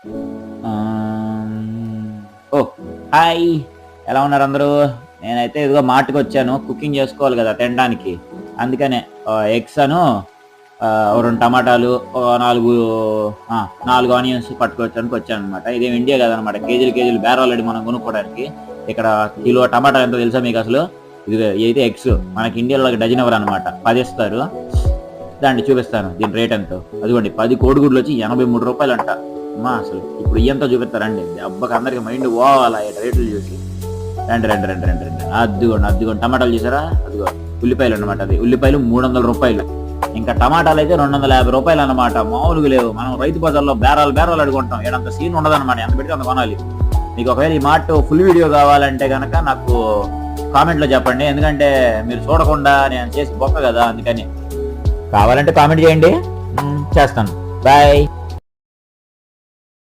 ఓ hi, ఎలా ఉన్నారు అందరూ? నేనైతే ఇదిగో మార్ట్కి వచ్చాను, కుకింగ్ చేసుకోవాలి కదా తినడానికి. అందుకనే ఎగ్స్ అను 2 టమాటాలు, 4 ఆనియన్స్ పట్టుకొచ్చానికి వచ్చాను అనమాట. ఇదేం ఇండియా కదనమాట, కేజీలు బేరాలు ఆల్రెడీ మనం కొనుక్కోవడానికి. ఇక్కడ కిలో టమాటా ఎంతో తెలుసా మీకు అసలు? ఇది అయితే ఎగ్స్ మనకి ఇండియాలో డజన్ ఎవరు అనమాట, 10 ఇస్తారు. దాన్ని చూపిస్తాను దీని రేట్ ఎంతో. అదిగోండి 10 కోడిగుడ్లు వచ్చి 83 రూపాయలు అంట. అమ్మా అసలు ఇప్పుడు ఎంతో చూపిస్తారండి, అబ్బాకి అందరికి మైండ్ పోవాలా రేట్లు చూసి. రండి అదిగోండి టమాటాలు చూసారా? అదిగో ఉల్లిపాయలు అనమాట, అది ఉల్లిపాయలు 300 రూపాయలు. ఇంకా టమాటాలు అయితే 250 రూపాయలు అనమాట. మామూలుగా లేవు. మనం రైతు బజార్లో బేరాలు అడుగుంటాం, ఏడంత సీన్ ఉండదన్నమాట. ఎంత పెడితే అంత కొనాలి. మీకు ఒకవేళ ఈ మాట ఫుల్ వీడియో కావాలంటే కనుక నాకు కామెంట్లో చెప్పండి, ఎందుకంటే మీరు చూడకుండా నేను చేసి బొక్క కదా, అందుకని. కావాలంటే కామెంట్ చేయండి, చేస్తాను. బాయ్.